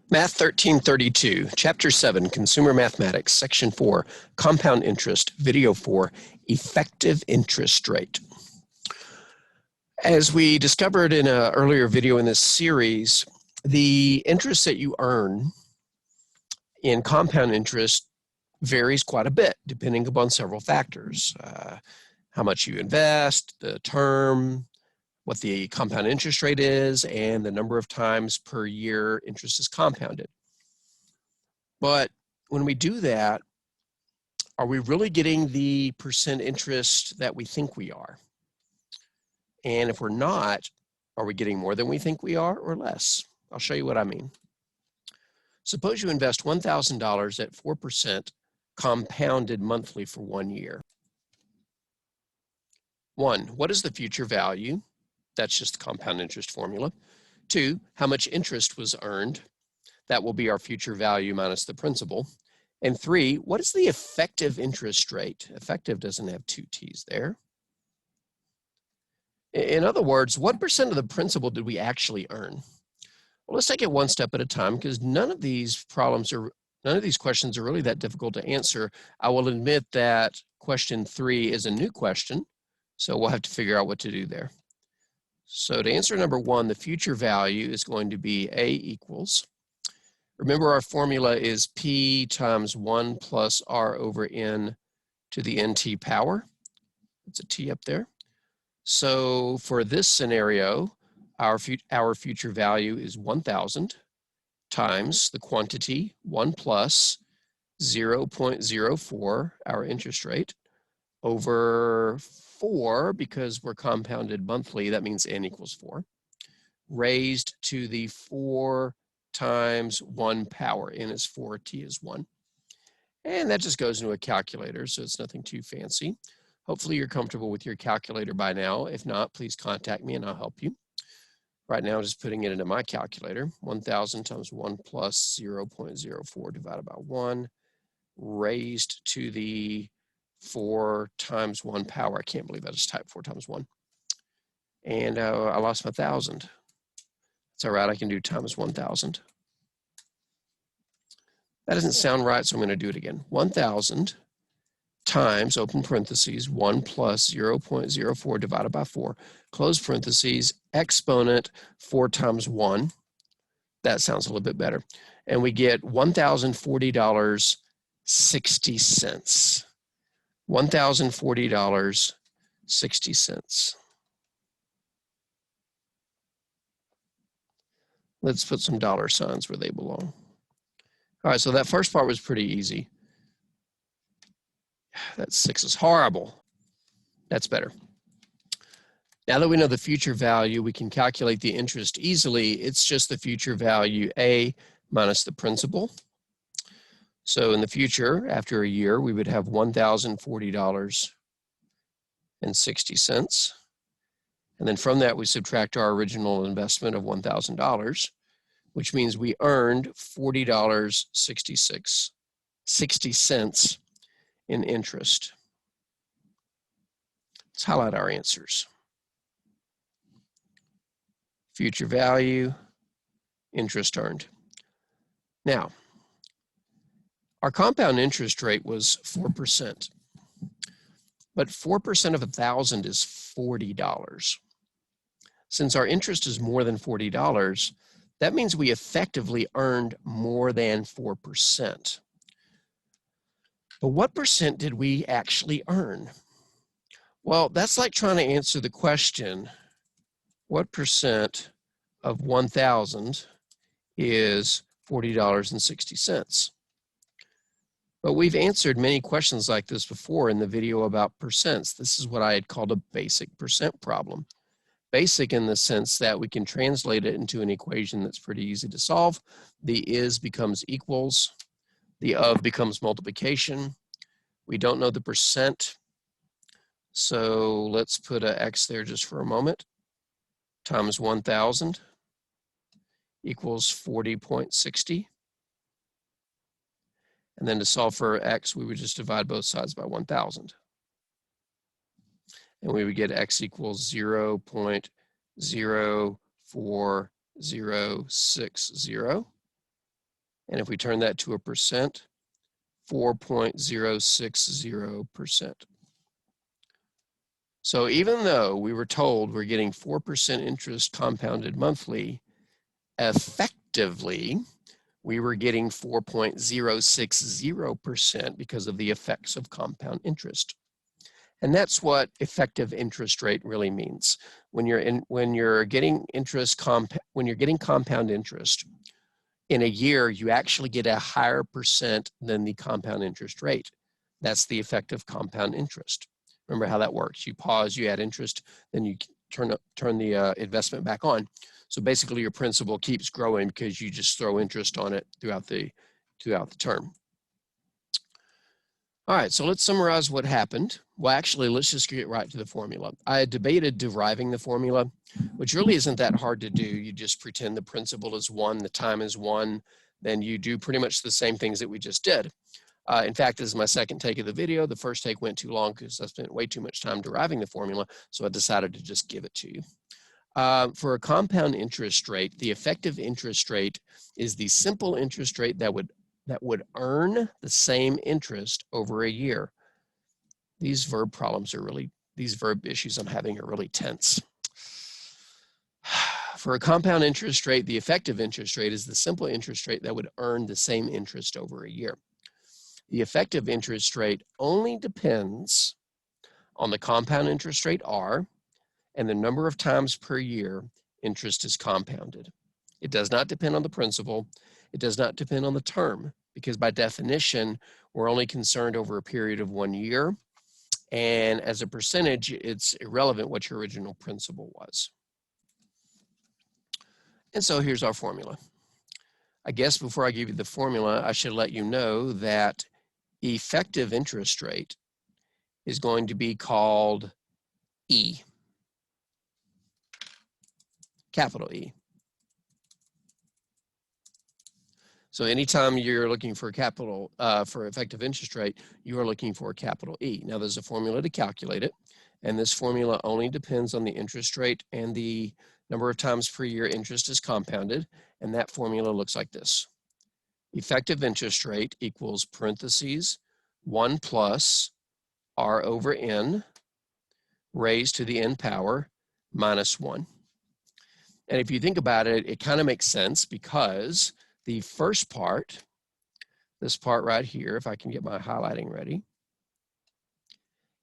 Math 1332, Chapter 7, Consumer Mathematics, Section 4, Compound Interest, Video 4, Effective Interest Rate. As we discovered in an earlier video in this series, the interest that you earn in compound interest varies quite a bit depending upon several factors. How much you invest, the term, what the compound interest rate is, and the number of times per year interest is compounded. But when we do that, are we really getting the percent interest that we think we are? And if we're not, are we getting more than we think we are or less? I'll show you what I mean. Suppose you invest $1,000 at 4% compounded monthly for 1 year. 1, what is the future value? That's just the compound interest formula. 2, how much interest was earned? That will be our future value minus the principal. And 3, what is the effective interest rate? Effective doesn't have 2 T's there. In other words, what percent of the principal did we actually earn? Well, let's take it one step at a time because none of these questions are really that difficult to answer. I will admit that question 3 is a new question, so we'll have to figure out what to do there. So to answer number 1, the future value is going to be A equals, remember our formula is P times 1 plus R over N to the NT power. It's a T up there. So for this scenario, our future value is 1,000 times the quantity 1 plus 0.04, our interest rate, over 4, because we're compounded monthly, that means N equals 4, raised to the 4 times 1 power. N is 4, T is 1. And that just goes into a calculator, so it's nothing too fancy. Hopefully you're comfortable with your calculator by now. If not, please contact me and I'll help you. Right now, I'm just putting it into my calculator. 1,000 times 1 plus 0.04 divided by 1, raised to the 4 times 1 power. I can't believe I just typed 4 times 1. And I lost my 1,000. It's all right, I can do times 1,000. That doesn't sound right, so I'm going to do it again. 1,000 times, open parentheses, 1 plus 0.04 divided by 4, close parentheses, exponent 4 times 1. That sounds a little bit better. And we get $1,040.60. $1,040.60. Let's put some dollar signs where they belong. All right, so that first part was pretty easy. That 6 is horrible. That's better. Now that we know the future value, we can calculate the interest easily. It's just the future value A minus the principal. So in the future, after a year, we would have $1,040.60. And then from that, we subtract our original investment of $1,000, which means we earned $40.60 in interest. Let's highlight our answers. Future value, interest earned. Now, our compound interest rate was 4%, but 4% of 1,000 is $40. Since our interest is more than $40, that means we effectively earned more than 4%. But what percent did we actually earn? Well, that's like trying to answer the question, what percent of 1,000 is $40.60? But we've answered many questions like this before in the video about percents. This is what I had called a basic percent problem. Basic in the sense that we can translate it into an equation that's pretty easy to solve. The is becomes equals. The of becomes multiplication. We don't know the percent, so let's put an X there just for a moment. Times 1,000 equals 40.60. And then to solve for X, we would just divide both sides by 1,000. And we would get X equals 0.04060. And if we turn that to a percent, 4.060%. So even though we were told we're getting 4% interest compounded monthly, effectively, we were getting 4.060% because of the effects of compound interest. And that's what effective interest rate really means. When you're getting compound interest, in a year, you actually get a higher percent than the compound interest rate. That's the effective compound interest. Remember how that works. You pause, you add interest, then you turn the investment back on. So basically your principal keeps growing because you just throw interest on it throughout the term. All right, so let's summarize what happened. Well, actually, let's just get right to the formula. I had debated deriving the formula, which really isn't that hard to do. You just pretend the principal is 1, the time is 1, then you do pretty much the same things that we just did. In fact, this is my second take of the video. The first take went too long because I spent way too much time deriving the formula, so I decided to just give it to you. For a compound interest rate, the effective interest rate is the simple interest rate that would earn the same interest over a year. These verb issues I'm having are really tense. For a compound interest rate, the effective interest rate is the simple interest rate that would earn the same interest over a year. The effective interest rate only depends on the compound interest rate R and the number of times per year interest is compounded. It does not depend on the principal. It does not depend on the term, because by definition, we're only concerned over a period of 1 year. And as a percentage, it's irrelevant what your original principal was. And so here's our formula. I guess before I give you the formula, I should let you know that effective interest rate is going to be called E, capital E. So anytime you're looking for for effective interest rate, you are looking for a capital E. Now there's a formula to calculate it, and this formula only depends on the interest rate and the number of times per year interest is compounded, and that formula looks like this. Effective interest rate equals parentheses 1 plus R over N raised to the N power minus 1. And if you think about it, it kind of makes sense because the first part, this part right here, if I can get my highlighting ready,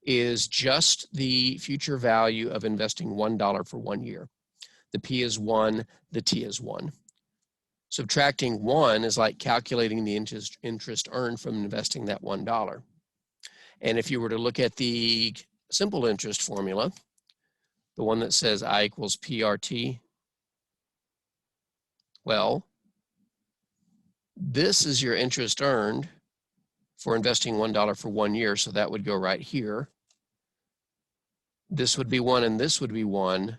is just the future value of investing $1 for 1 year. The P is 1, the T is 1. Subtracting 1 is like calculating the interest earned from investing that $1. And if you were to look at the simple interest formula, the one that says I equals PRT, well, this is your interest earned for investing $1 for 1 year, so that would go right here. This would be 1 and this would be 1.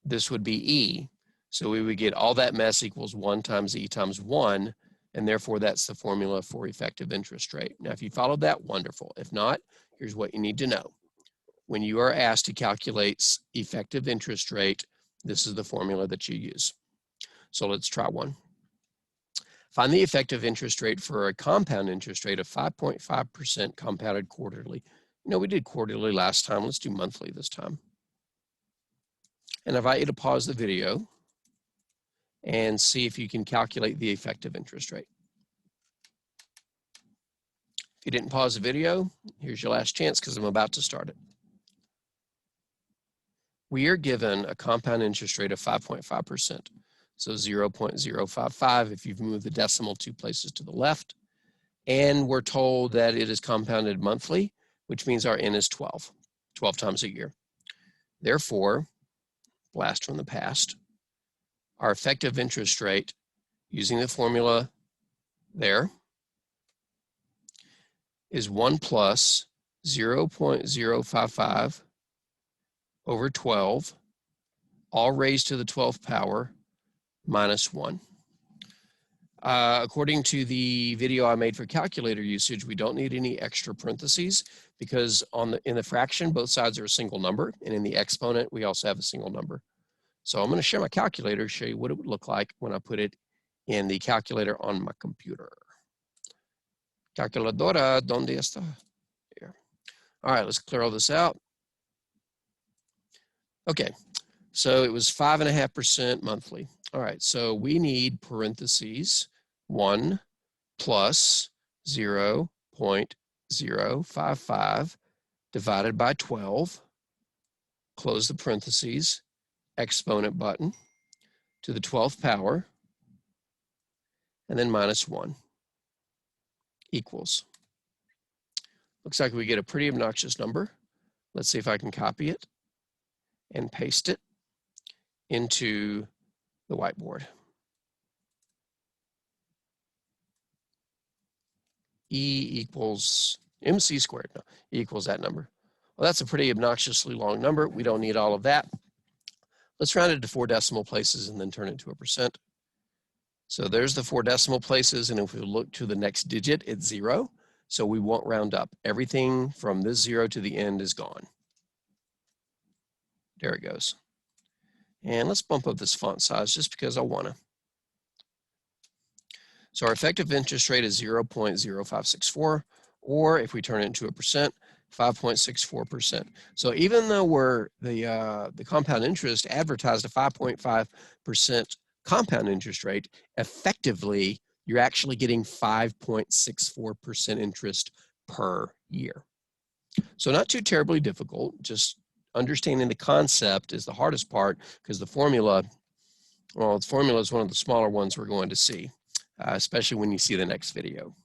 This would be E. So we would get all that mess equals 1 times E times 1, and therefore that's the formula for effective interest rate. Now, if you followed that, wonderful. If not, here's what you need to know. When you are asked to calculate effective interest rate, this is the formula that you use. So let's try one. Find the effective interest rate for a compound interest rate of 5.5% compounded quarterly. You know, we did quarterly last time. Let's do monthly this time. And I invite you to pause the video and see if you can calculate the effective interest rate. If you didn't pause the video, here's your last chance because I'm about to start it. We are given a compound interest rate of 5.5%. So 0.055 if you've moved the decimal 2 places to the left. And we're told that it is compounded monthly, which means our N is 12 times a year. Therefore, blast from the past, our effective interest rate using the formula there is 1 plus 0.055 over 12, all raised to the 12th power, minus 1. According to the video I made for calculator usage, we don't need any extra parentheses because in the fraction, both sides are a single number, and in the exponent, we also have a single number. So I'm going to share my calculator to show you what it would look like when I put it in the calculator on my computer. Calculadora, ¿dónde está? Here. All right, let's clear all this out. Okay, so it was 5.5% monthly. All right, so we need parentheses 1 plus 0.055 divided by 12, close the parentheses, exponent button, to the 12th power, and then minus 1 equals. Looks like we get a pretty obnoxious number. Let's see if I can copy it and paste it into the whiteboard. E equals MC squared, no, E equals that number. Well, that's a pretty obnoxiously long number. We don't need all of that. Let's round it to 4 decimal places and then turn it to a percent. So there's the 4 decimal places, and if we look to the next digit, it's 0. So we won't round up. Everything from this 0 to the end is gone. There it goes. And let's bump up this font size just because I want to. So our effective interest rate is 0.0564, or if we turn it into a percent, 5.64%. So even though we're the compound interest advertised a 5.5% compound interest rate, effectively you're actually getting 5.64% interest per year. So not too terribly difficult, just understanding the concept is the hardest part, because the formula, well, the formula is one of the smaller ones we're going to see, especially when you see the next video.